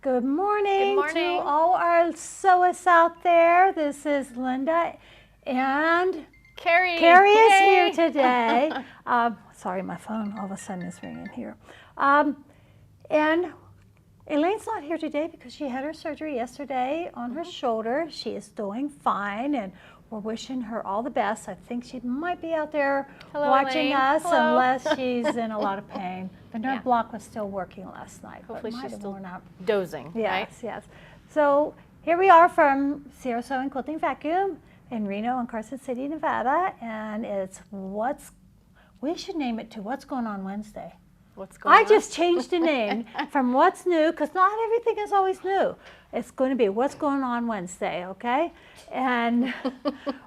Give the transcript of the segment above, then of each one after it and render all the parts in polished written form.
Good morning, Good morning. to all our sewists out there. This is Linda and Carrie. Carrie is Yay. here today. Sorry, my phone all of a sudden is ringing here. And Elaine's not here today because she had her surgery yesterday on her shoulder. She is doing fine, and we're wishing her all the best. I think she might be out there watching Elaine. us Hello. unless she's in a lot of pain. The nerve block was still working last night. Hopefully but might she's have still worn out. dozing, right? Yes, yes. So here we are from Sierra Sewing Quilting Vacuum in Reno and Carson City, Nevada, and it's we should name it to What's Going On Wednesday. What's going on? I just changed the name from What's New, because not everything is always new. It's going to be What's Going On Wednesday, okay? And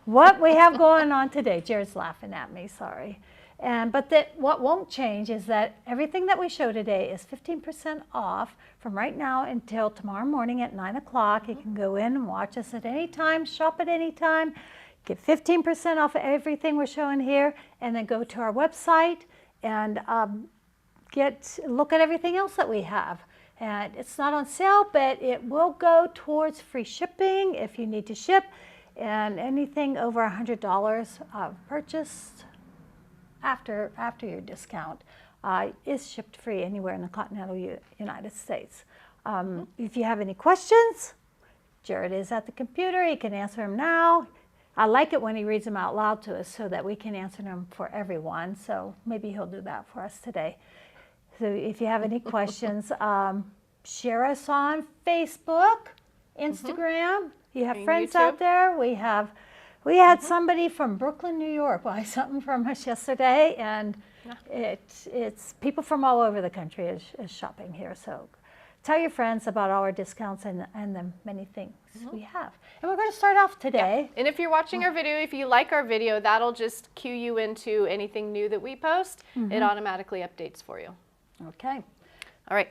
what we have going on today. Jared's laughing at me, sorry. But what won't change is that everything that we show today is 15% off from right now until tomorrow morning at 9 o'clock. You can go in and watch us at any time, shop at any time, get 15% off of everything we're showing here, and then go to our website and look at everything else that we have. And it's not on sale, but it will go towards free shipping if you need to ship, and anything over $100 purchased after your discount is shipped free anywhere in the continental United States. If you have any questions, Jared is at the computer. He can answer them now. I like it when he reads them out loud to us so that we can answer them for everyone. So maybe he'll do that for us today. So if you have any questions, share us on Facebook, Instagram. You have And friends YouTube. out there. We had somebody from Brooklyn, New York, buy something from us yesterday, and it's people from all over the country is shopping here. So tell your friends about all our discounts and the many things we have. And we're going to start off today. And if you're watching our video, if you like our video, that'll just cue you into anything new that we post. It automatically updates for you. Okay. All right.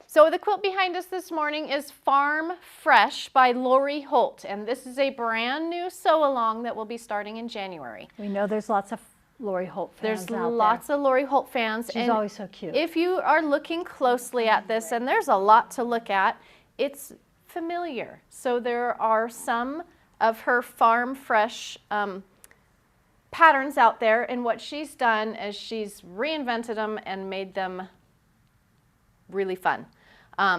So the quilt behind us this morning is Farm Fresh by Lori Holt, and this is a brand new sew-along that will be starting in January. We know there's lots of Lori Holt fans There's out lots of Lori Holt fans. She's always so cute. If you are looking closely at this, and there's a lot to look at, it's familiar. So there are some of her Farm Fresh patterns out there, and what she's done is she's reinvented them and made them really fun.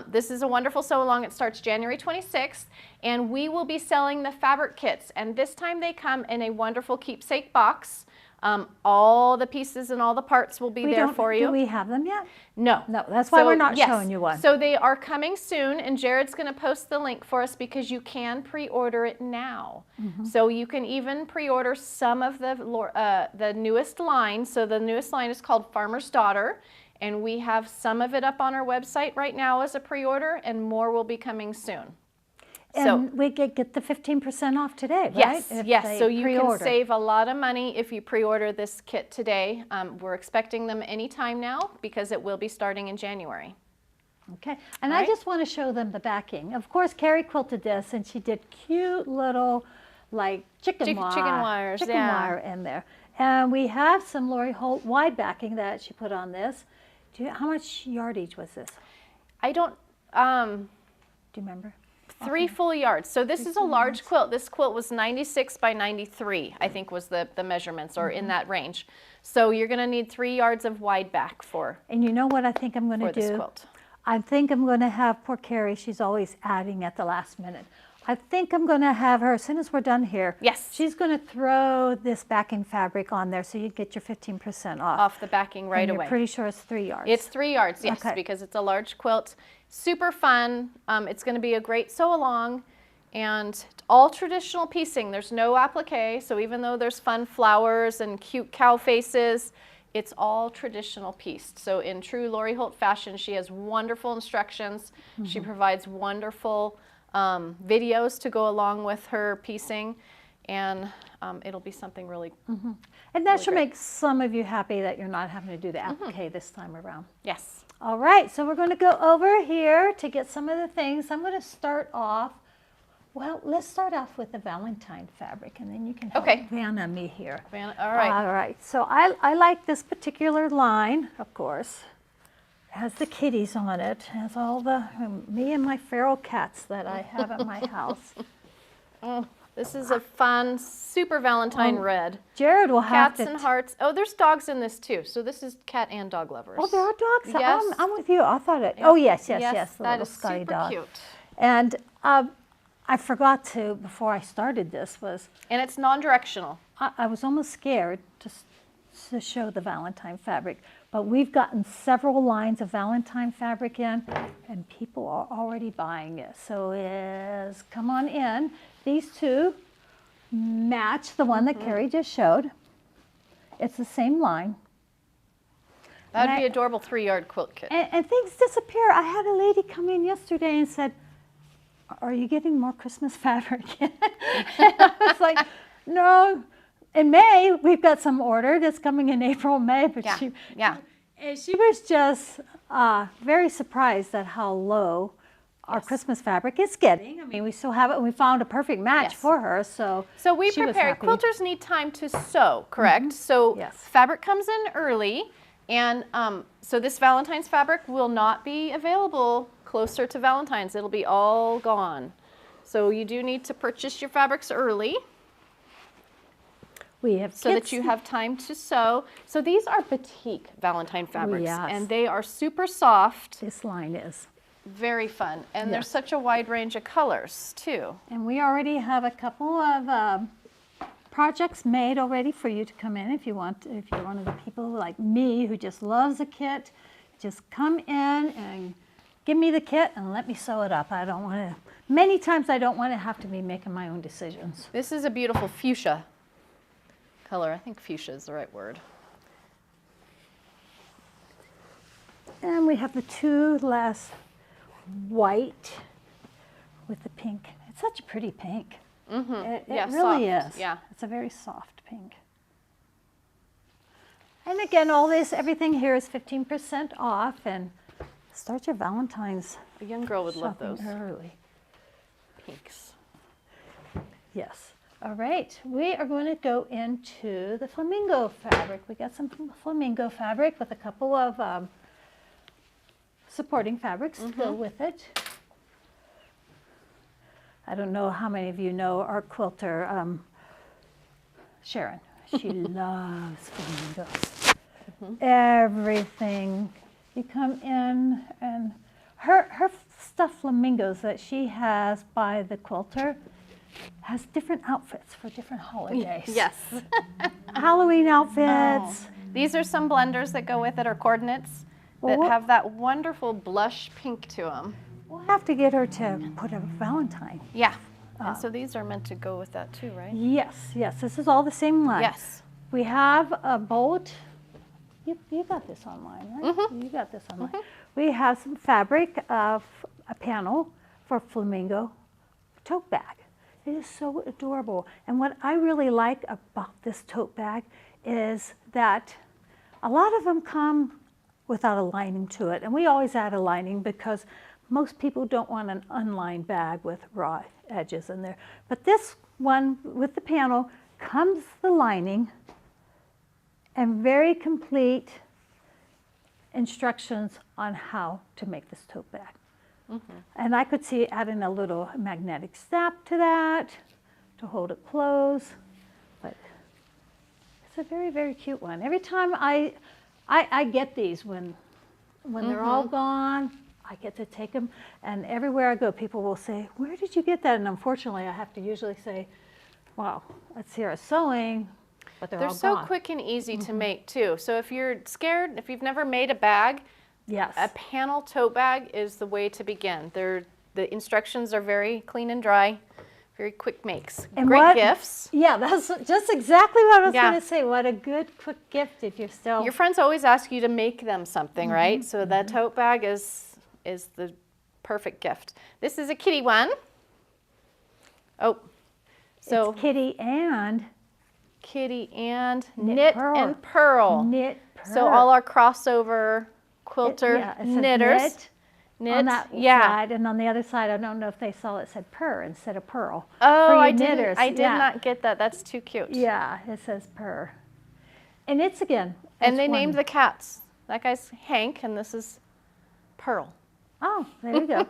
This is a wonderful sew-along. It starts January 26th, and we will be selling the fabric kits, and this time they come in a wonderful keepsake box. All the pieces and all the parts will be there for you. Do we have them yet? No. No, that's why we're not showing you one. So they are coming soon, and Jared's going to post the link for us because you can pre-order it now. So you can even pre-order some of the newest line. So the newest line is called Farmer's Daughter, and we have some of it up on our website right now as a pre-order, and more will be coming soon. And we get the 15% off today, right? Yes, If yes. they So you pre-order. can save a lot of money if you pre-order this kit today. We're expecting them anytime now because it will be starting in January. Okay, and I just want to show them the backing. Of course, Carrie quilted this, and she did cute little, like, chicken wire in there. And we have some Lori Holt wide backing that she put on this. How much yardage was this? I don't, Do you remember? 3 full yards. So this is a large quilt. This quilt was 96 by 93, I think was the measurements, or in that range. So you're going to need 3 yards of wide back for And you know what I think I'm going to do? this quilt. I think I'm going to have poor Carrie, she's always adding at the last minute. I think I'm going to have her, as soon as we're done here, Yes. she's going to throw this backing fabric on there so you get your 15% off. Off the backing right And away. You're pretty sure it's 3 yards. It's 3 yards, yes, Okay. because it's a large quilt. Super fun. It's going to be a great sew-along, and all traditional piecing. There's no applique, so even though there's fun flowers and cute cow faces, it's all traditional pieced. So in true Lori Holt fashion, she has wonderful instructions. She provides wonderful videos to go along with her piecing, and it'll be something really And that should make some of you happy that you're not having to do the applique this time around. Yes. All right, so we're going to go over here to get some of the things. I'm going to start off, well, let's start off with the Valentine fabric, and then you can help Vanna me here. All right. All right, so I like this particular line, of course, has the kitties on it. Has all the me and my feral cats that I have at my house. Oh, this is a fun, super Valentine red. Jared will have Cats to. and hearts. Oh, there's dogs in this too. So this is cat and dog lovers. Oh, there are dogs. Yes. I'm with you. I thought it. Oh yes, yes, yes. The That little is Scotty super dog. cute. And I forgot to before I started this was And it's non-directional. I was almost scared to show the Valentine fabric, but we've gotten several lines of Valentine fabric in, and people are already buying it. So come on in. These two match the one that Carrie just showed. It's the same line. That would And be I- adorable 3-yard quilt kit. And things disappear. I had a lady come in yesterday and said, "Are you getting more Christmas fabric?" And I was like, "No. In May, we've got some ordered. It's coming in April, May." But Yeah, she yeah. she was just very surprised at how low our Christmas fabric is getting. I mean, we still have it, and we found a perfect match Yes. for her. So We she was prepare. happy. Quilters need time to sew, correct? So Yes. fabric comes in early, and so this Valentine's fabric will not be available closer to Valentine's. It'll be all gone. So you do need to purchase your fabrics early We have so that kits. you have time to sew. So these are batik Valentine fabrics, yes. and they are super soft, This line is. very fun, and there's Yes. such a wide range of colors too. And we already have a couple of projects made already for you to come in if you want. If you're one of the people like me who just loves a kit, just come in and give me the kit and let me sew it up. I don't want to. Many times I don't want to have to be making my own decisions. This is a beautiful fuchsia color. I think fuchsia is the right word. And we have the two last white with the pink. It's such a pretty pink. It Yeah, really soft. is. Yeah. It's a very soft pink. And again, everything here is 15% off, and start your Valentine's A young girl would love shopping those early. pinks. Yes. All right, we are going to go into the flamingo fabric. We got some flamingo fabric with a couple of supporting fabrics to go with it. I don't know how many of you know our quilter, Sharon. She loves flamingos. Everything. You come in and her stuffed flamingos that she has by the quilter has different outfits for different holidays. Yes. Halloween outfits. These are some blenders that go with it, or coordinates, Well, that what- have that wonderful blush pink to them. We'll have to get her to put a Valentine. Yeah. And so these are meant to go with that too, right? Yes, yes, this is all the same line. Yes. We have a bolt. You got this online, right? You got this online. We have some fabric of a panel for flamingo tote bag. It is so adorable. And what I really like about this tote bag is that a lot of them come without a lining to it. And we always add a lining because most people don't want an unlined bag with raw edges in there. But this one with the panel comes the lining and very complete instructions on how to make this tote bag. And I could see adding a little magnetic snap to that to hold it closed. But it's a very, very cute one. Every time I get these when they're all gone, I get to take them. And everywhere I go, people will say, "Where did you get that?" And unfortunately, I have to usually say, "Well, it's here at sewing," but they're They're all so gone. quick and easy to make too. So if you're scared, if you've never made a bag, Yes. a panel tote bag is the way to begin. The instructions are very clean and dry, very quick makes. And Great what- gifts. Yeah, that's just exactly what I was Yeah. going to say. What a good quick gift if you're still. Your friends always ask you to make them something, right? So that tote bag is the perfect gift. This is a kitty one. Oh, so It's kitty and kitty and Knit knit purl. and purl. knit. So all our crossover quilter it says knitters. knit on that yeah. side, and on the other side, I don't know if they saw it said purr instead of pearl. Oh, For your I knitters, did yeah. not get that. That's too cute. Yeah, it says purr. And it's again. And it's they named one- the cats. That guy's Hank, and this is Pearl. Oh, there you go.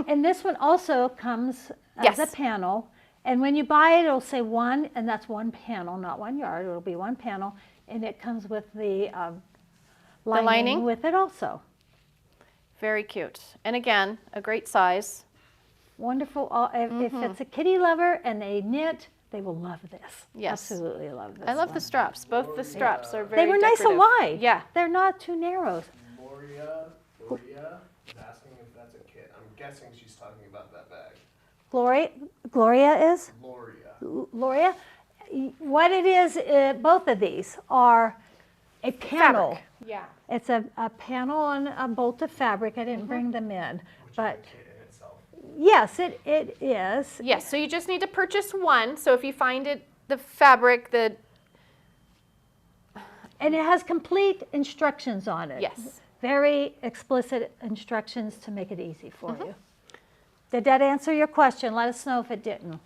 And this one also comes as a Yes. panel. And when you buy it, it'll say one, and that's one panel, not 1 yard. It'll be one panel. And it comes with the lining lining? with it also. Very cute. And again, a great size. Wonderful. If it's a kitty lover and they knit, they will love this. Yes. Absolutely love this. I love the one. straps. Both the straps are very They were nice and decorative. wide. Yeah. They're not too narrow. Gloria is asking if that's a kit. I'm guessing she's talking about that bag. Gloria is? Gloria. What it is, both of these are a panel. Fabric. Yeah. It's a panel on a bolt of fabric. I didn't bring them in, Which but is a kit in itself. yes, it is. Yes, so you just need to purchase one. So if you find it, the fabric, And it has complete instructions on it. Yes. Very explicit instructions to make it easy for you. Did that answer your question? Let us know if it didn't.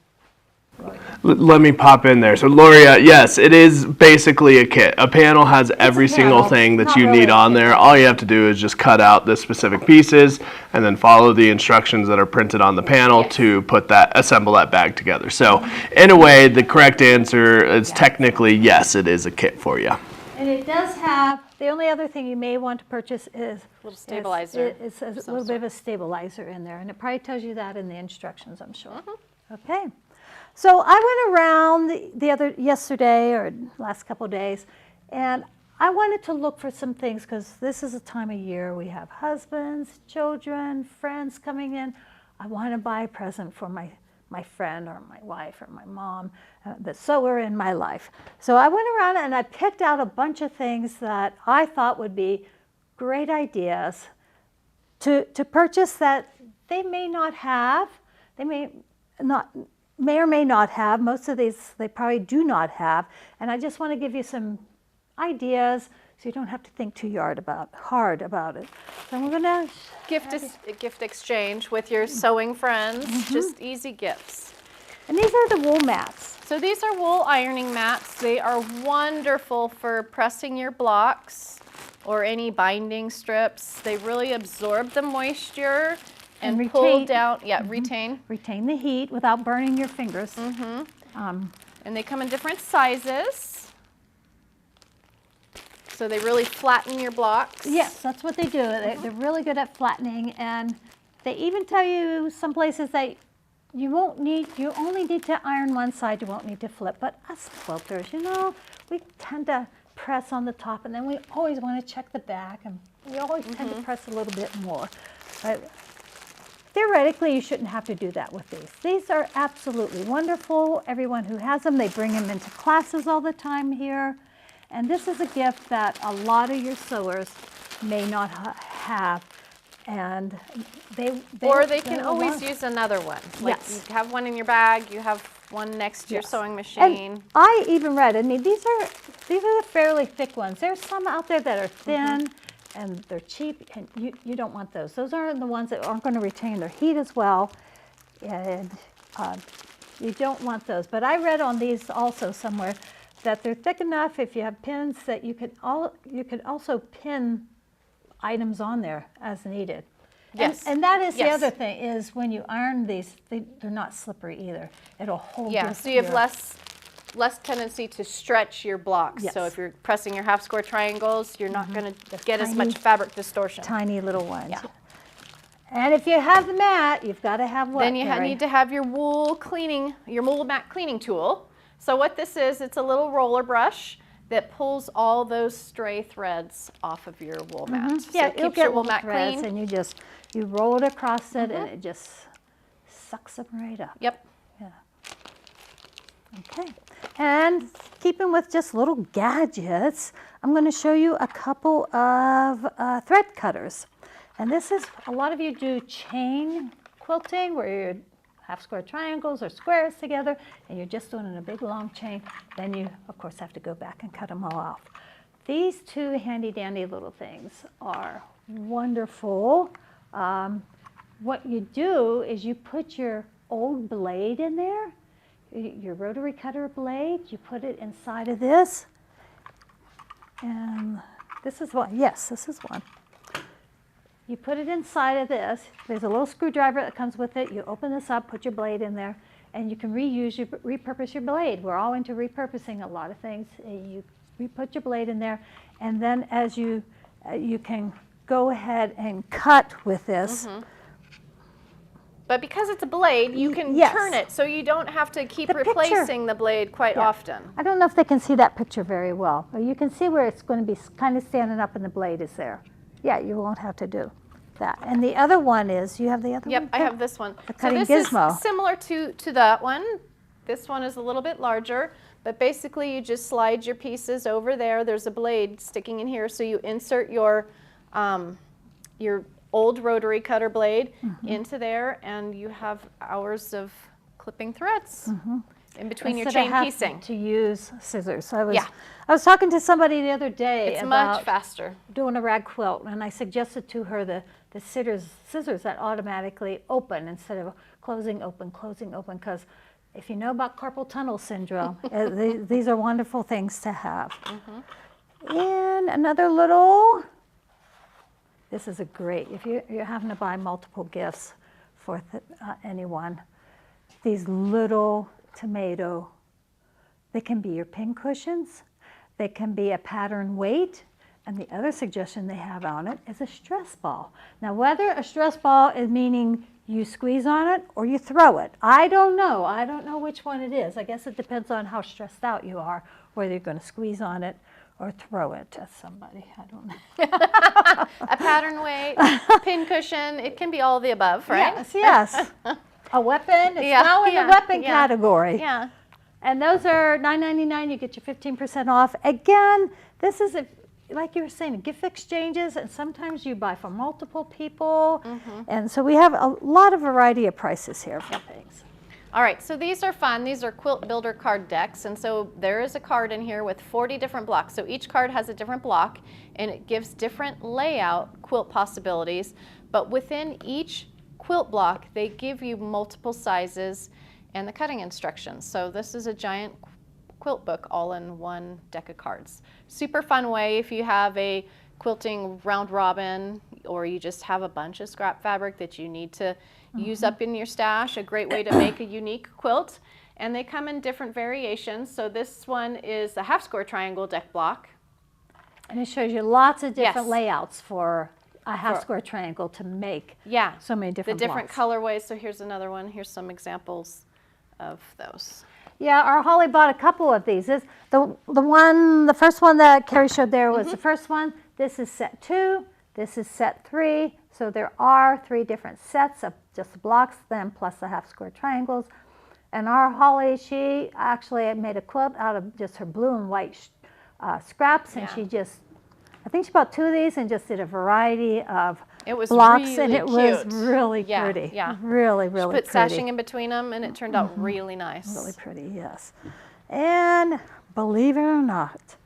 Let me pop in there. So, Gloria, yes, it is basically a kit. A panel has every single panel. thing that Not you really need a on kit. there. All you have to do is just cut out the specific pieces and then follow the instructions that are printed on the panel Yes. to assemble that bag together. So, in a way, the correct answer is technically yes, it is a kit for you. And it does have, the only other thing you may want to purchase is Little stabilizer It's a some little bit of a stabilizer in there, and it probably tells you that in the instructions, I'm sure. Okay. So I went around yesterday or last couple of days, and I wanted to look for some things because this is a time of year we have husbands, children, friends coming in. I want to buy a present for my friend or my wife or my mom, the sewer in my life. So I went around and I picked out a bunch of things that I thought would be great ideas to purchase that they may not have, they may or may not have. Most of these they probably do not have. And I just want to give you some ideas so you don't have to think too hard about it. So we're gonna gift exchange with your sewing friends. Just easy gifts. and these are the wool mats. So these are wool ironing mats. They are wonderful for pressing your blocks or any binding strips. They really absorb the moisture and And pull retain. down, retain. Retain the heat without burning your fingers. And they come in different sizes. So they really flatten your blocks. Yes, that's what they do. They're really good at flattening, and they even tell you some places that you only need to iron one side, you won't need to flip. But us quilters, we tend to press on the top, and then we always want to check the back, and we always tend to press a little bit more. But theoretically, you shouldn't have to do that with these. These are absolutely wonderful. Everyone who has them, they bring them into classes all the time here. And this is a gift that a lot of your sewers may not have. And Or they can will always love- use another one. Like Yes. you have one in your bag, you have one next to your Yes. sewing And machine. I even read, these are the fairly thick ones. There's some out there that are thin and they're cheap, and you don't want those. Those are the ones that aren't going to retain their heat as well, and you don't want those. But I read on these also somewhere that they're thick enough if you have pins that you could also pin items on there as needed. Yes. And that is the Yes. other thing, is when you iron these, they're not slippery either. It'll hold Yeah, so you have less tendency to stretch your blocks. So Yes. if you're pressing your half square triangles, you're not going to get as tiny- much fabric distortion. tiny little ones. Yeah. And if you have the mat, you've got to have what, Then you Carrie? need to have your wool mat cleaning tool. So what this is, it's a little roller brush that pulls all those stray threads off of your wool mat. So Yeah, it you'll keeps your get wool little mat threads, clean. and you roll it across it, and it just sucks them right up. Yep. Okay. And keeping with just little gadgets, I'm going to show you a couple of thread cutters. And this is, a lot of you do chain quilting where you half square triangles or squares together, and you're just doing it in a big long chain. Then you, of course, have to go back and cut them all off. These two handy dandy little things are wonderful. What you do is you put your old blade in there, your rotary cutter blade, you put it inside of this. And this is one, yes, this is one. you put it inside of this. There's a little screwdriver that comes with it. You open this up, put your blade in there, and you can repurpose your blade. We're all into repurposing a lot of things. You put your blade in there, and then as you can go ahead and cut with this. But because it's a blade, you can Yes. turn it, so you don't have to keep The picture- replacing the blade quite Yeah. often. I don't know if they can see that picture very well, but you can see where it's going to be kind of standing up and the blade is there. Yeah, you won't have to do that. And the other one is, you have the other Yep, one? I too? have this one. The So cutting this gizmo. is similar to that one. This one is a little bit larger, but basically you just slide your pieces over there. There's a blade sticking in here, so you insert your old rotary cutter blade into there, and you have hours of clipping threads in between your Instead of chain having piecing. to use scissors. I Yeah. was talking to somebody the other day It's about much faster. doing a rag quilt, and I suggested to her the scissors that automatically open instead of closing open, because if you know about carpal tunnel syndrome, these are wonderful things to have. And another little, this is a great, if you're having to buy multiple gifts for anyone, these little tomato, they can be your pin cushions, they can be a pattern weight, and the other suggestion they have on it is a stress ball. Now, whether a stress ball is meaning you squeeze on it or you throw it, I don't know. I don't know which one it is. I guess it depends on how stressed out you are, whether you're going to squeeze on it or throw it at somebody. I don't know. A pattern weight, pin cushion, it can be all of the above, right? Yes, yes. A weapon, it's Yeah, now in yeah, the weapon yeah. category. Yeah. And those are $9.99. You get your 15% off. Again, this is, like you were saying, gift exchanges, and sometimes you buy from multiple people. And so we have a lot of variety of prices here for things. All right, so these are fun. These are quilt builder card decks, and so there is a card in here with 40 different blocks. So each card has a different block, and it gives different layout quilt possibilities. But within each quilt block, they give you multiple sizes and the cutting instructions. So this is a giant quilt book all in one deck of cards. Super fun way if you have a quilting round robin, or you just have a bunch of scrap fabric that you need to use up in your stash. A great way to make a unique quilt. And they come in different variations. So this one is a half square triangle deck block. And it shows you lots of different Yes. layouts for a half square triangle to make Yeah, so many the different different blocks. colorways. So here's another one. Here's some examples of those. Yeah, our Holly bought a couple of these. The first one that Carrie showed there was the first one. This is set 2. This is set 3. So there are 3 different sets of just the blocks, then plus the half square triangles. And our Holly, she actually made a quilt out of just her blue and white scraps, and Yeah. I think she bought 2 of these and just did a variety of It was blocks, and really it was cute. really Yeah, pretty. yeah. Really, She really put pretty. sashing in between them, and it turned out really nice. Really pretty, yes. And believe it or not,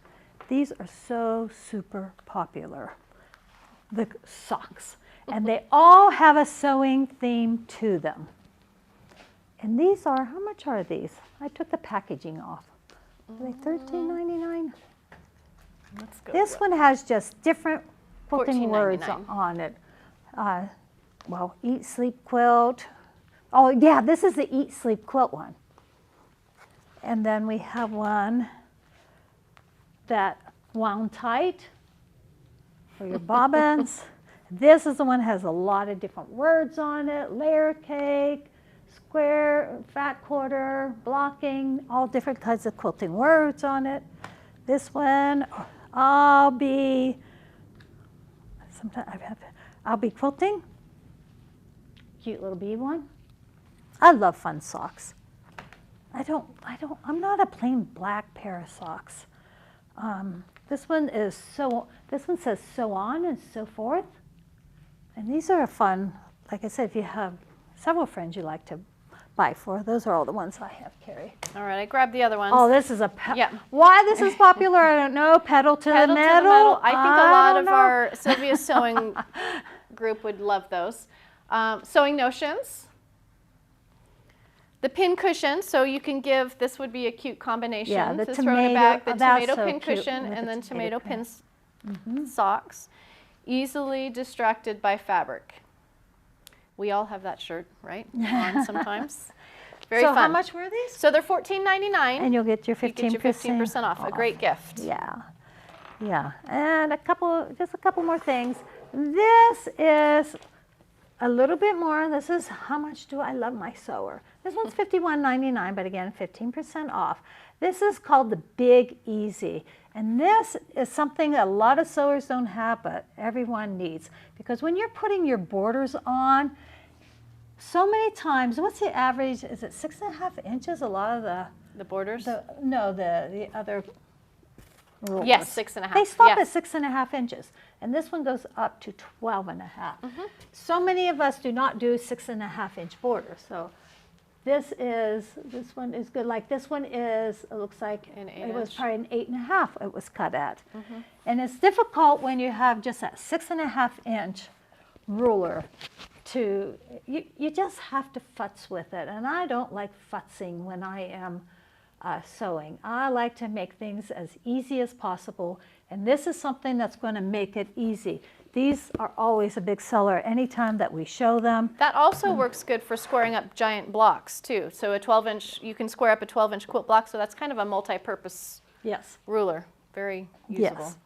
these are so super popular, the socks. And they all have a sewing theme to them. And these are, how much are these? I took the packaging off. Are they $13.99? Let's go. This one has just different quilting words $14.99. on it. Well, Eat Sleep Quilt. Oh yeah, this is the Eat Sleep Quilt one. And then we have one that wound tight for your bobbins. This is the one that has a lot of different words on it. Layer cake, square, fat quarter, blocking, all different kinds of quilting words on it. This one, I'll be quilting. Cute little bee one. I love fun socks. I'm not a plain black pair of socks. This one says sew on and so forth. And these are fun, like I said, if you have several friends you like to buy for. Those are all the ones I have, Carrie. All right, I grabbed the other ones. Oh, this is Yeah. Why this is popular, I don't know. Pedal to Pedal the to metal. the metal. I think a lot don't of know. our Sylvia Sewing group would love those. Sewing Notions. The pin cushion, so you can give, this would be a cute combination Yeah, the to throw in a tomato- bag. The that's tomato so pin cute cushion with and the then tomato tomato pin. pin socks. Easily distracted by fabric. We all have that shirt, right? On sometimes. Very so fun. how much were these? So they're $14.99. And you'll get your You 15%, get your 15% off. A great gift. Yeah, yeah. And just a couple more things. This is a little bit more. This is how much do I love my sewer. This one's $51.99, but again, 15% off. This is called the Big Easy. And this is something a lot of sewers don't have, but everyone needs. Because when you're putting your borders on, so many times, what's the average? Is it 6.5 inches? A lot of The borders? the other rulers. Yes, 6.5. They stop Yes. at 6.5 inches. And this one goes up to 12.5. So many of us do not do 6.5 inch borders. So this one is good. Like this one is, it looks like An 8 it was inch. probably an 8.5 it was cut at. And it's difficult when you have just that 6.5 inch ruler to, you just have to futz with it. And I don't like futzing when I am sewing. I like to make things as easy as possible. And this is something that's going to make it easy. These are always a big seller anytime that we show them. That also works good for squaring up giant blocks too. So a 12-inch, you can square up a 12-inch quilt block. So that's kind of a multi-purpose Yes. ruler. Very usable. Yes.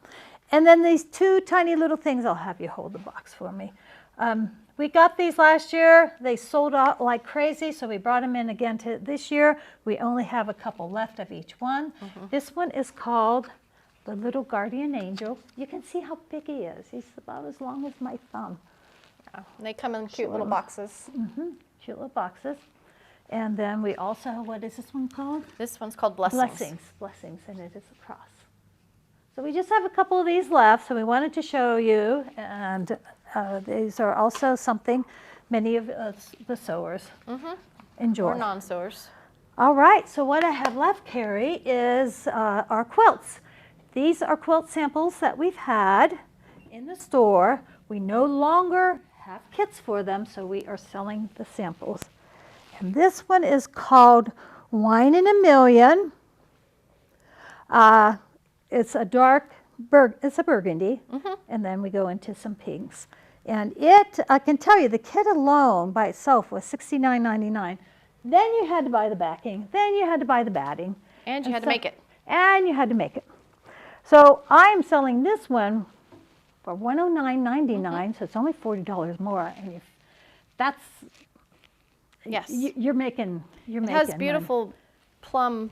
And then these two tiny little things, I'll have you hold the box for me. We got these last year. They sold out like crazy, so we brought them in again to this year. We only have a couple left of each one. This one is called the Little Guardian Angel. You can see how big he is. He's about as long as my thumb. And they come in cute little boxes. Cute little boxes. And then we also, what is this one called? This one's called Blessings. Blessings, and it is a cross. So we just have a couple of these left, so we wanted to show you, and these are also something many of us, the sewers enjoy. Or non-sewers. All right, so what I have left, Carrie, is our quilts. These are quilt samples that we've had in the store. We no longer have kits for them, so we are selling the samples. And this one is called Wine in a Million. It's a dark, it's a burgundy, and then we go into some pinks. And I can tell you, the kit alone by itself was $69.99. Then you had to buy the backing, then you had to buy the batting. And you had to make it. And you had to make it. So I'm selling this one for $109.99, so it's only $40 more. And that's, Yes. you're making, It has beautiful plum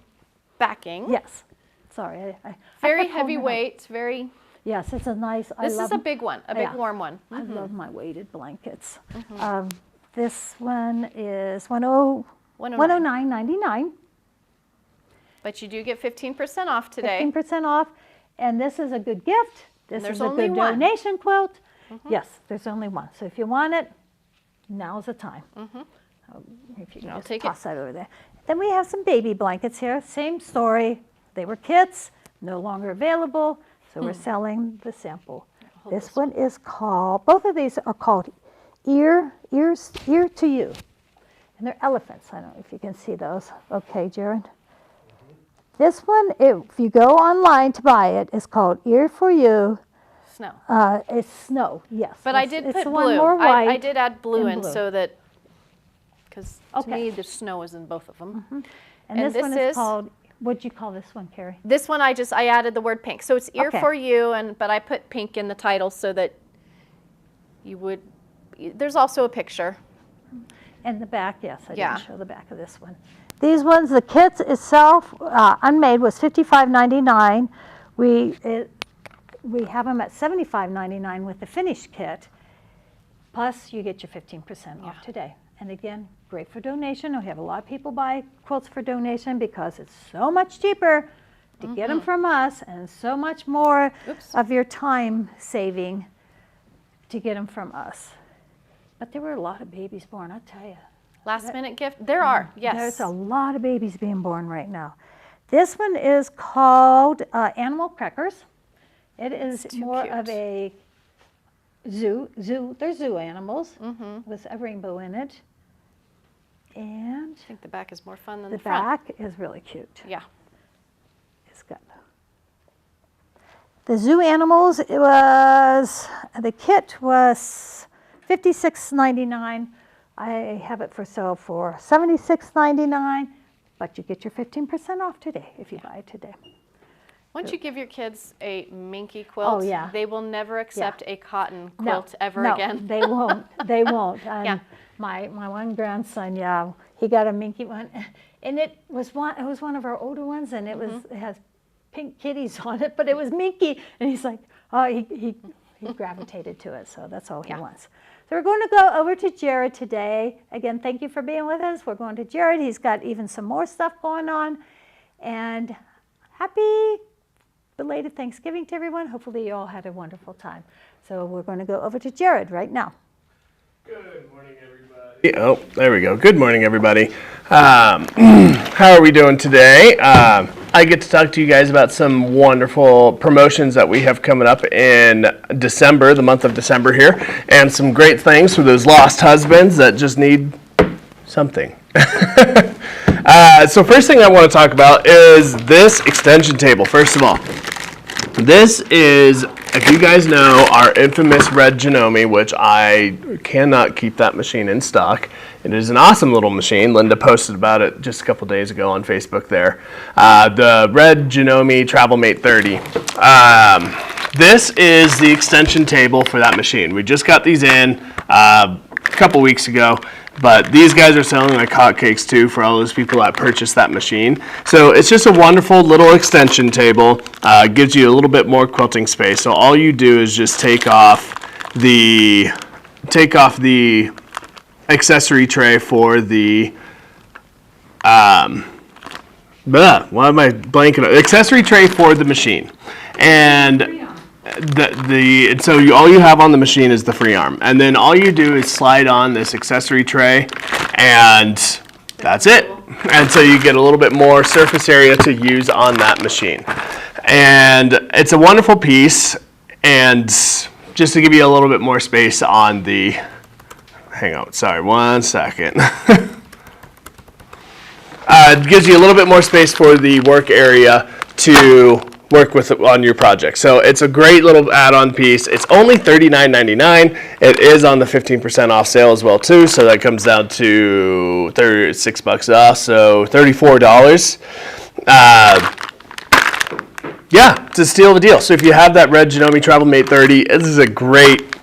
backing. Yes. Sorry. I Very kept holding it up. heavyweight, very, Yes, it's a nice, this is a big one, a big Yeah. warm one. I love my weighted blankets. This one is $109.99, But you do get 15% off today. 15% off, and this is a good gift. This there's is a only good one. donation quilt. Yes, there's only one. So if you want it, now's the time. If you can I'll just take it. toss that over there. Then we have some baby blankets here. Same story. They were kits, no longer available, so we're selling the sample. This one is called, both of these are called Ear to You. And they're elephants. I don't know if you can see those. Okay, Jared. This one, if you go online to buy it, is called Ear for You. Snow. It's snow, yes. But I It's- did it's put one blue. more I white did add blue and in blue. so that, because to Okay. me the snow is in both of them. And and this one this is is- called, what'd you call this one, Carrie? This one I added the word pink. So it's Ear Okay. for You, but I put pink in the title so that you would, there's also a picture. And the back, yes, I Yeah. didn't show the back of this one. These ones, the kit itself, unmade, was $55.99. We have them at $75.99 with the finished kit. Plus, you get your 15% off today. And again, great for donation. We have a lot of people buy quilts for donation because it's so much cheaper to get them from us and so much more Oops. of your time saving to get them from us. But there were a lot of babies born, I'll tell you. Last minute gift. There are, yes. There's a lot of babies being born right now. This one is called Animal Crackers. It is too more cute. of a zoo. They're zoo animals with a rainbow in it. And I think the back is more fun than the the front. back is really cute. Yeah. It's got. The zoo animals, the kit was $56.99. I have it for sale for $76.99, but you get your 15% off today if you buy it today. Once you give your kids a Minky quilt, yeah. they will never accept a cotton No, quilt ever no, again. they won't. They won't. Yeah. My one grandson, he got a Minky one, and it was one of our older ones, and it has pink kitties on it, but it was Minky, and he's like, oh, he gravitated to it, so that's all he wants. So we're going to go over to Jared today. Again, thank you for being with us. We're going to Jared. He's got even some more stuff going on, and happy belated Thanksgiving to everyone. Hopefully you all had a wonderful time. So we're going to go over to Jared right now. Good morning, everybody. Oh, there we go. Good morning, everybody. How are we doing today? I get to talk to you guys about some wonderful promotions that we have coming up in December, the month of December here, and some great things for those lost husbands that just need something. So first thing I want to talk about is this extension table. First of all, this is, if you guys know, our infamous red Janome, which I cannot keep that machine in stock. It is an awesome little machine. Linda posted about it just a couple days ago on Facebook there. The red Janome TravelMate 30. This is the extension table for that machine. We just got these in a couple weeks ago. But these guys are selling like hotcakes too for all those people that purchased that machine. So it's just a wonderful little extension table. Gives you a little bit more quilting space. So all you do is just take off the accessory tray for the what am I blanking on? Accessory tray for the machine, and all you have on the machine is the free arm, and then all you do is slide on this accessory tray, and that's it. And so you get a little bit more surface area to use on that machine, and it's a wonderful piece. And just to give you a little bit more space on the, hang on, sorry, 1 second. It gives you a little bit more space for the work area to work with on your project. So it's a great little add-on piece. It's only $39.99. It is on the 15% off sale as well too, so that comes down to $36 off, so $34. Yeah, it's a steal of a deal. So if you have that red Janome TravelMate 30, this is a great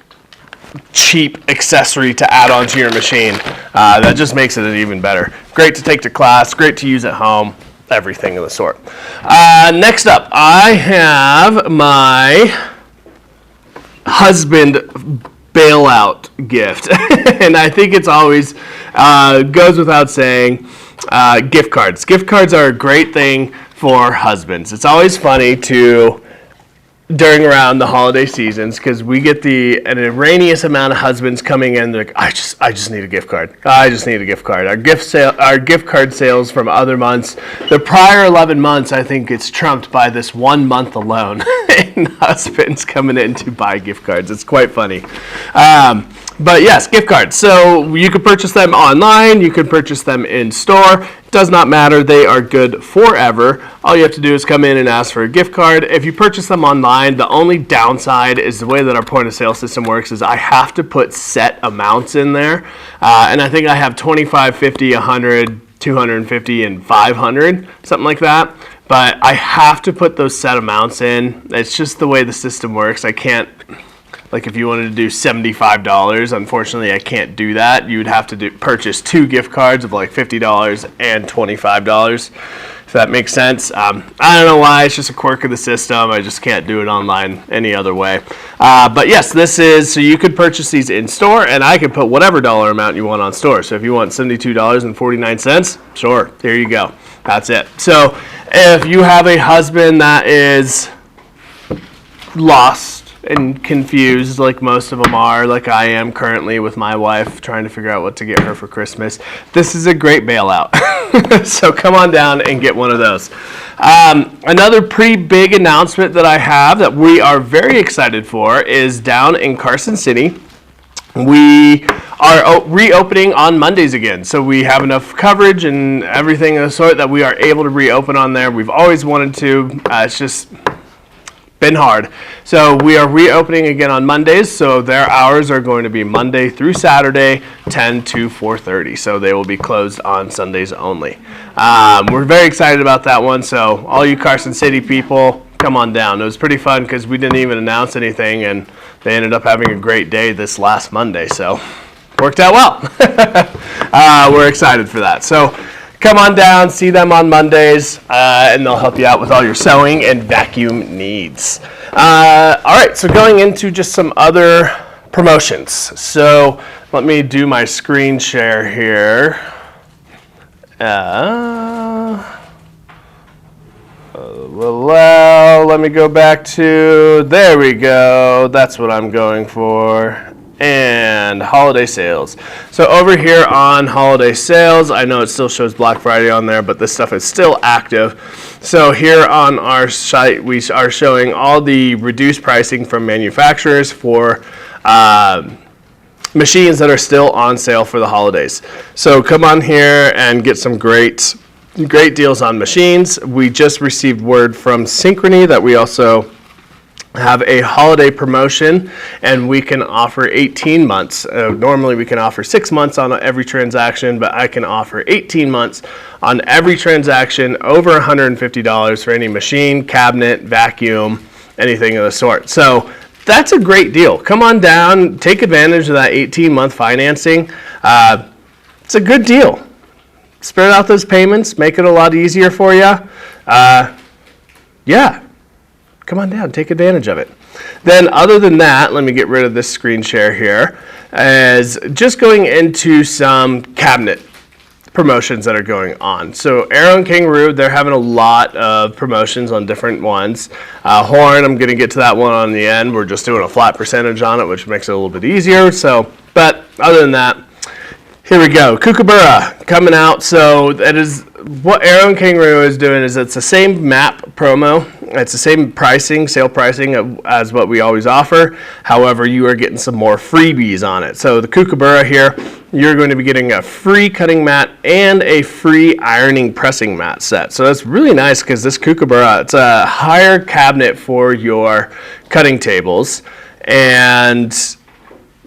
cheap accessory to add onto your machine. That just makes it even better. Great to take to class, great to use at home. Everything of the sort. Next up, I have my husband bailout gift. And I think it's always goes without saying, gift cards. Gift cards are a great thing for husbands. It's always funny during around the holiday seasons, because we get an erroneous amount of husbands coming in. They're like, I just need a gift card. I just need a gift card. Our gift card sales from other months, the prior 11 months, I think it's trumped by this 1 month alone. And husbands coming in to buy gift cards. It's quite funny. But yes, gift cards. So you can purchase them online. You can purchase them in store. Does not matter. They are good forever. All you have to do is come in and ask for a gift card. If you purchase them online, the only downside is the way that our point of sale system works is I have to put set amounts in there. And I think I have 25, 50, 100, 250, and 500, something like that. But I have to put those set amounts in. It's just the way the system works. I can't, like if you wanted to do $75, unfortunately I can't do that. You would have to purchase 2 gift cards of like $50 and $25, if that makes sense. I don't know why, it's just a quirk of the system. I just can't do it online any other way. But yes, this is, so you could purchase these in store, and I could put whatever dollar amount you want on store. So if you want $72.49, sure, there you go. That's it. So if you have a husband that is lost and confused, like most of them are, like I am currently with my wife trying to figure out what to get her for Christmas, this is a great bailout. So come on down and get one of those. Another pretty big announcement that I have that we are very excited for is down in Carson City. We are reopening on Mondays again, so we have enough coverage and everything of the sort that we are able to reopen on there. We've always wanted to. It's just been hard. So we are reopening again on Mondays. So their hours are going to be Monday through Saturday, 10 to 4:30. So they will be closed on Sundays only. We're very excited about that one. So all you Carson City people, come on down. It was pretty fun because we didn't even announce anything, and they ended up having a great day this last Monday. So worked out well. We're excited for that. So come on down, see them on Mondays, and they'll help you out with all your sewing and vacuum needs. All right, so going into just some other promotions. So let me do my screen share here. Well, let me go back to, there we go. That's what I'm going for. And holiday sales. So over here on holiday sales, I know it still shows Black Friday on there, but this stuff is still active. So here on our site, we are showing all the reduced pricing from manufacturers for machines that are still on sale for the holidays. So come on here and get some great deals on machines. We just received word from Synchrony that we also have a holiday promotion, and we can offer 18 months. Normally we can offer 6 months on every transaction, but I can offer 18 months on every transaction over $150 for any machine, cabinet, vacuum, anything of the sort. So that's a great deal. Come on down, take advantage of that 18-month financing. It's a good deal. Spread out those payments, make it a lot easier for you. Yeah. Come on down, take advantage of it. Then other than that, let me get rid of this screen share here, as just going into some cabinet promotions that are going on. So Arrow and Kangaroo, they're having a lot of promotions on different ones. Horn, I'm gonna get to that one on the end. We're just doing a flat percentage on it, which makes it a little bit easier. So, but other than that, here we go. Kookaburra coming out. So that is what Arrow and Kangaroo is doing, is it's the same map promo. It's the same pricing, sale pricing as what we always offer. However, you are getting some more freebies on it. So the Kookaburra here, you're going to be getting a free cutting mat and a free ironing pressing mat set. So that's really nice because this Kookaburra, it's a higher cabinet for your cutting tables, and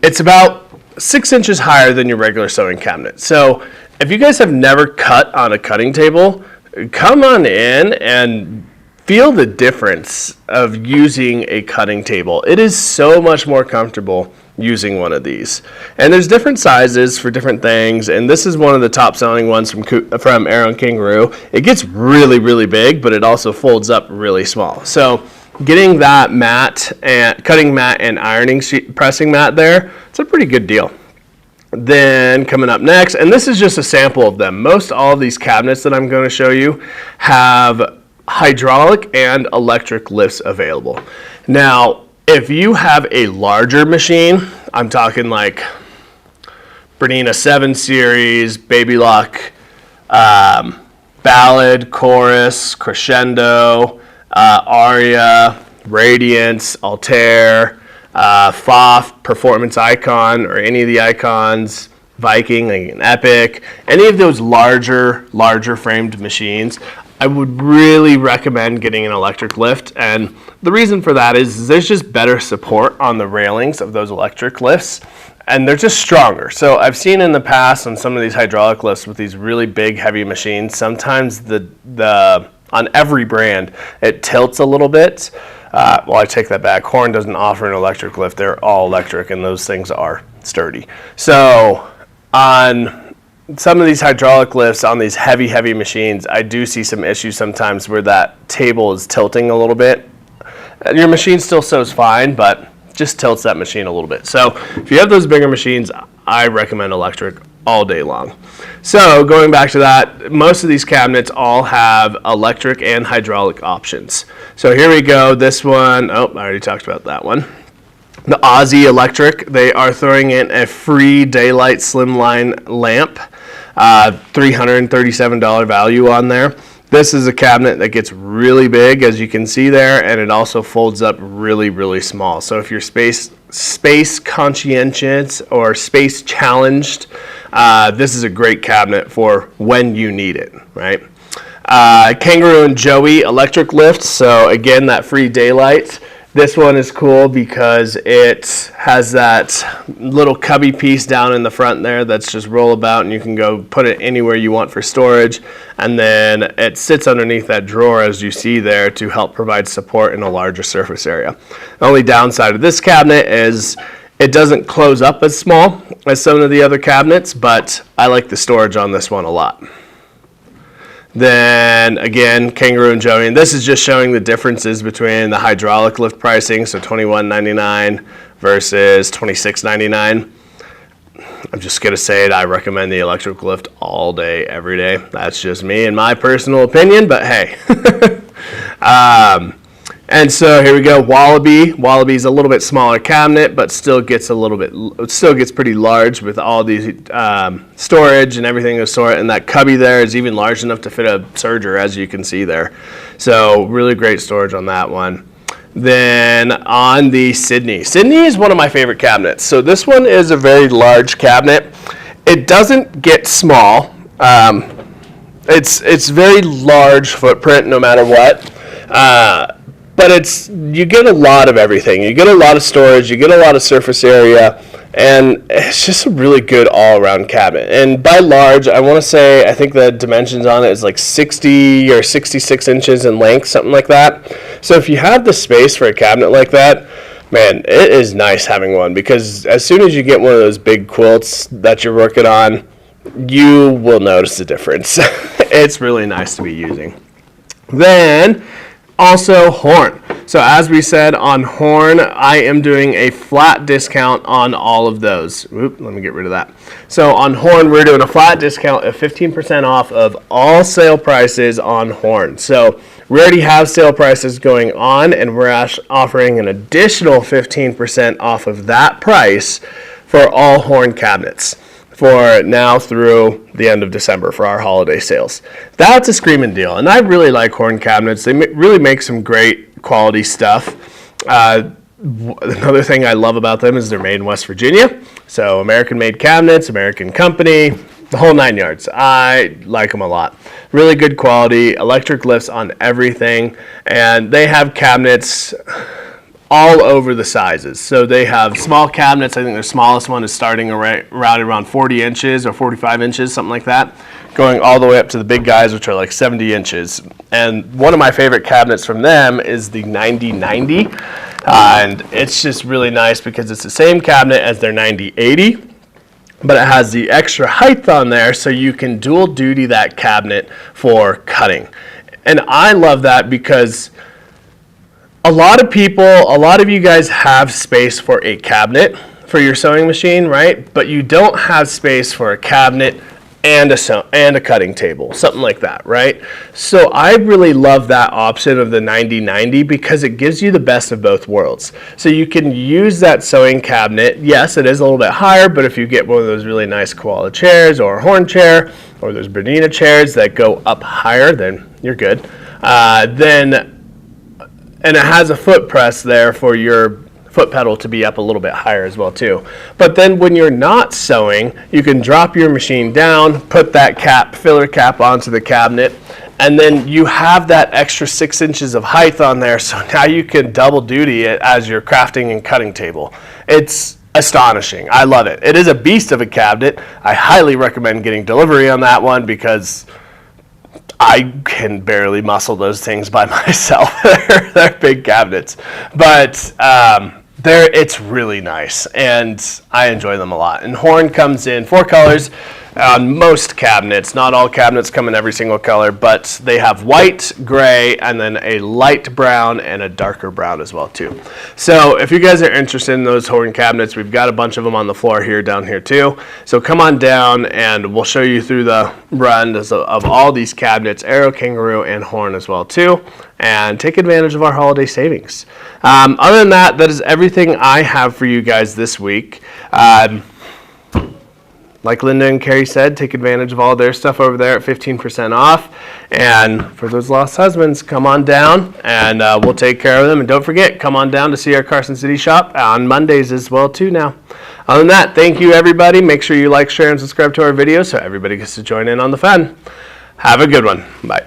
it's about 6 inches higher than your regular sewing cabinet. So if you guys have never cut on a cutting table, come on in and feel the difference of using a cutting table. It is so much more comfortable using one of these. And there's different sizes for different things, and this is one of the top selling ones from Arrow and Kangaroo. It gets really, really big, but it also folds up really small. So getting that mat and cutting mat and ironing pressing mat there, it's a pretty good deal. Then coming up next, and this is just a sample of them. Most all of these cabinets that I'm going to show you have hydraulic and electric lifts available. Now, if you have a larger machine, I'm talking like Bernina 7 Series, Baby Lock, Ballad, Chorus, Crescendo, Aria, Radiance, Altair, Pfaff, Performance Icon, or any of the icons, Viking, like an Epic, any of those larger framed machines, I would really recommend getting an electric lift. And the reason for that is there's just better support on the railings of those electric lifts, and they're just stronger. So I've seen in the past on some of these hydraulic lifts with these really big, heavy machines, sometimes the on every brand, it tilts a little bit. Well, I take that back. Horn doesn't offer an electric lift. They're all electric, and those things are sturdy. So on some of these hydraulic lifts on these heavy machines, I do see some issues sometimes where that table is tilting a little bit. Your machine still sews fine, but just tilts that machine a little bit. So if you have those bigger machines, I recommend electric all day long. So going back to that, most of these cabinets all have electric and hydraulic options. So here we go. This one, oh, I already talked about that one. The Aussie Electric, they are throwing in a free daylight slimline lamp, $337 value on there. This is a cabinet that gets really big, as you can see there, and it also folds up really, really small. So if you're space conscientious or space challenged, this is a great cabinet for when you need it, right? Kangaroo and Joey electric lift. So again, that free daylight. This one is cool because it has that little cubby piece down in the front there that's just roll about, and you can go put it anywhere you want for storage. And then it sits underneath that drawer, as you see there, to help provide support in a larger surface area. The only downside of this cabinet is it doesn't close up as small as some of the other cabinets, but I like the storage on this one a lot. Then again, Kangaroo and Joey, and this is just showing the differences between the hydraulic lift pricing, so $21.99 versus $26.99. I'm just gonna say it, I recommend the electric lift all day, every day. That's just me and my personal opinion, but hey. And so here we go, Wallaby. Wallaby's a little bit smaller cabinet, but still gets pretty large with all these storage and everything of sort. And that cubby there is even large enough to fit a serger, as you can see there. So really great storage on that one. Then on the Sydney. Sydney is one of my favorite cabinets. So this one is a very large cabinet. It doesn't get small. It's very large footprint no matter what. But you get a lot of everything. You get a lot of storage, you get a lot of surface area, and it's just a really good all-around cabinet. And by large, I want to say, I think the dimensions on it is like 60 or 66 inches in length, something like that. So if you have the space for a cabinet like that, man, it is nice having one, because as soon as you get one of those big quilts that you're working on, you will notice the difference. It's really nice to be using. Then, also Horn. So as we said on Horn, I am doing a flat discount on all of those. Oop, let me get rid of that. So on Horn, we're doing a flat discount of 15% off of all sale prices on Horn. So we already have sale prices going on, and we're offering an additional 15% off of that price for all Horn cabinets for now through the end of December for our holiday sales. That's a screaming deal, and I really like Horn cabinets. They really make some great quality stuff. Another thing I love about them is they're made in West Virginia, so American-made cabinets, American company, the whole 9 yards. I like them a lot. Really good quality, electric lifts on everything, and they have cabinets all over the sizes. So they have small cabinets. I think their smallest one is starting around 40 inches or 45 inches, something like that, going all the way up to the big guys, which are like 70 inches. And one of my favorite cabinets from them is the 9090. And it's just really nice because it's the same cabinet as their 9080, but it has the extra height on there, so you can dual duty that cabinet for cutting. And I love that because a lot of you guys have space for a cabinet for your sewing machine, right? But you don't have space for a cabinet and a cutting table, something like that, right? So I really love that option of the 9090 because it gives you the best of both worlds. So you can use that sewing cabinet. Yes, it is a little bit higher, but if you get one of those really nice koala chairs or a Horn chair or those Bernina chairs that go up higher, then you're good. And it has a foot press there for your foot pedal to be up a little bit higher as well too. But then when you're not sewing, you can drop your machine down, put that filler cap onto the cabinet, and then you have that extra 6 inches of height on there, so now you can double duty it as your crafting and cutting table. It's astonishing. I love it. It is a beast of a cabinet. I highly recommend getting delivery on that one because I can barely muscle those things by myself. They're big cabinets, but it's really nice, and I enjoy them a lot. And Horn comes in 4 colors on most cabinets. Not all cabinets come in every single color, but they have white, gray, and then a light brown and a darker brown as well too. So if you guys are interested in those Horn cabinets, we've got a bunch of them on the floor down here too. So come on down and we'll show you through the run of all these cabinets, Arrow, Kangaroo, and Horn as well too, and take advantage of our holiday savings. Other than that, that is everything I have for you guys this week. Like Linda and Carrie said, take advantage of all their stuff over there at 15% off. And for those lost husbands, come on down and we'll take care of them. And don't forget, come on down to see our Carson City shop on Mondays as well too now. Other than that, thank you everybody. Make sure you like, share, and subscribe to our videos so everybody gets to join in on the fun. Have a good one. Bye.